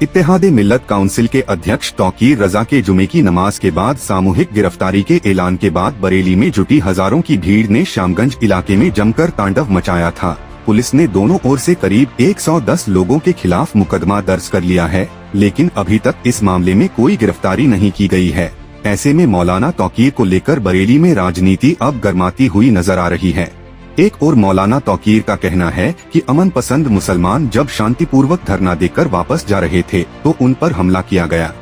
इत्तेहादे मिल्लत council के अध्यक्ष तौकीर रजा के जुमे की नमाज के बाद सामूहिक गिरफ्तारी के ऐलान के बाद बरेली में जुटी हजारों की भीड़ ने श्यामगंज इलाके में जमकर तांडव मचाया था। पुलिस ने दोनों ओर से करीब 110 लोगों के खिलाफ मुकदमा दर्ज कर लिया है, लेकिन अभी तक इस मामले में कोई गिरफ्तारी नहीं की गई है। ऐसे में मौलाना तौकीर को लेकर बरेली में राजनीति अब गर्माती हुई नजर आ रही है। एक और मौलाना तौकीर का कहना है कि अमन पसंद मुसलमान जब शांतिपूर्वक धरना देकर वापस जा रहे थे तो उन पर हमला किया गया।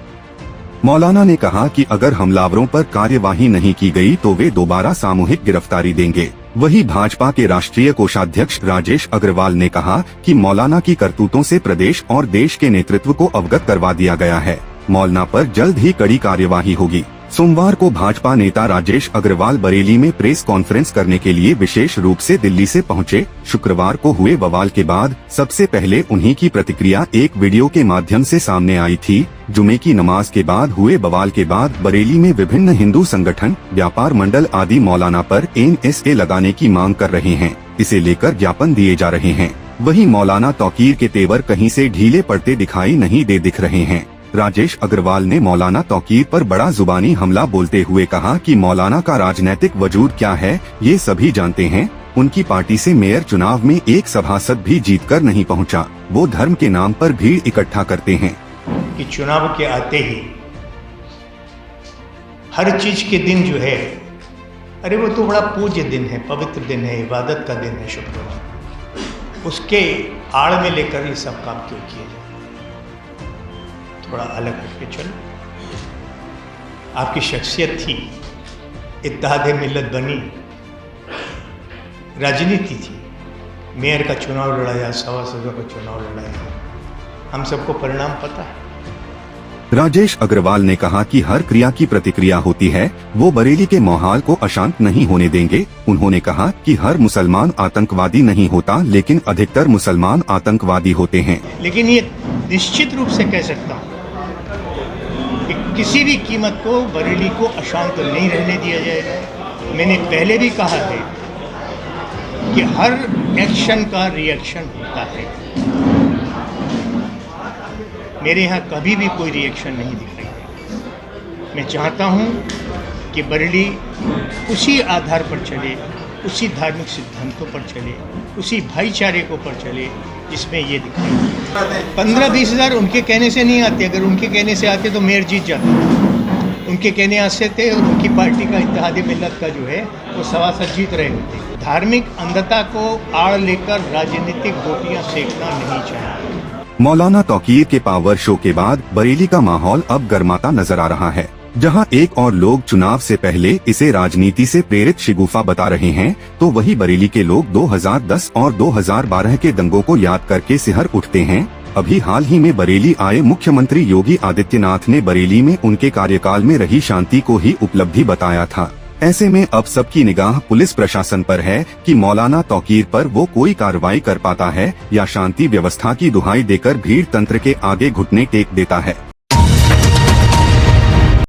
मौलाना ने कहा कि अगर हमलावरों पर कार्यवाही नहीं की गई तो वे दोबारा सामूहिक गिरफ्तारी देंगे। वहीं भाजपा के राष्ट्रीय कोषाध्यक्ष राजेश अग्रवाल ने कहा कि मौलाना की करतूतों से प्रदेश और देश के नेतृत्व को अवगत करवा दिया गया है। मौलाना पर जल्द ही कड़ी कार्यवाही होगी। सोमवार को भाजपा नेता राजेश अग्रवाल बरेली में प्रेस कॉन्फ्रेंस करने के लिए विशेष रूप से दिल्ली से पहुंचे। शुक्रवार को हुए बवाल के बाद सबसे पहले उन्हीं की प्रतिक्रिया एक वीडियो के माध्यम से सामने आई थी। जुमे की नमाज के बाद हुए बवाल के बाद बरेली में विभिन्न हिंदू संगठन, व्यापार मंडल आदि मौलाना पर NSA लगाने की मांग कर रहे हैं। इसे लेकर ज्ञापन दिए जा रहे हैं। वहीं मौलाना तौकीर के तेवर कहीं से ढीले पड़ते दिखाई नहीं दिख रहे हैं। राजेश अग्रवाल ने मौलाना तौकीर पर बड़ा जुबानी हमला बोलते हुए कहा कि मौलाना का राजनीतिक वजूद क्या है ये सभी जानते हैं। उनकी पार्टी से मेयर चुनाव में एक सभासद भी जीतकर नहीं पहुंचा। वो धर्म के नाम पर भीड़ इकट्ठा करते हैं कि चुनाव के आते ही हर चीज के दिन जो है, अरे वो तो बड़ा पूज्य दिन है, पवित्र दिन है, इबादत का दिन है शुक्रवार, उसके आड़ में लेकर ये सब काम क्यों किए जाए। थोड़ा अलग हटके चलो। आपकी शख्सियत थी, इत्तेहादे मिल्लत बनी, राजनीति थी, मेयर का चुनाव लड़ाया, सभासदों का चुनाव लड़ाया, हम सबको परिणाम पता है। राजेश अग्रवाल ने कहा कि हर क्रिया की प्रतिक्रिया होती है, वो बरेली के माहौल को अशांत नहीं होने देंगे। उन्होंने कहा कि हर मुसलमान आतंकवादी नहीं होता, लेकिन अधिकतर मुसलमान आतंकवादी होते हैं। लेकिन ये निश्चित रूप से कह सकता हूँ कि किसी भी कीमत को बरेली को अशांत नहीं रहने दिया जाएगा। मैंने पहले भी कहा है कि हर एक्शन का रिएक्शन होता है। मेरे यहाँ कभी भी कोई रिएक्शन नहीं दिखाई देगा। मैं चाहता हूँ कि बरेली उसी आधार पर चले, उसी धार्मिक सिद्धांतों पर चले, उसी भाईचारे को पर चले जिसमें ये दिखाई। 15-20 हज़ार उनके कहने से नहीं आते। अगर उनके कहने से आते तो मेयर जीत जाते। उनके कहने आते थे, उनकी पार्टी का इत्तेहादी मिल्लत का जो है वो सभासद जीत रहे होते। धार्मिक अंधता को आड़ लेकर राजनीतिक गोटियां सेकना नहीं चाहिए। मौलाना तौकीर के पावर शो के बाद बरेली का माहौल अब गर्माता नजर आ रहा है। जहां एक और लोग चुनाव से पहले इसे राजनीति से प्रेरित शिगुफा बता रहे हैं, तो वही बरेली के लोग 2010 और 2012 के दंगों को याद करके सिहर उठते हैं। अभी हाल ही में बरेली आए मुख्यमंत्री योगी आदित्यनाथ ने बरेली में उनके कार्यकाल में रही शांति को ही उपलब्धि बताया था। ऐसे में अब सबकी निगाह पुलिस प्रशासन पर है कि मौलाना तौकीर पर वो कोई कार्रवाई कर पाता है या शांति व्यवस्था की दुहाई देकर भीड़ तंत्र के आगे घुटने टेक देता है।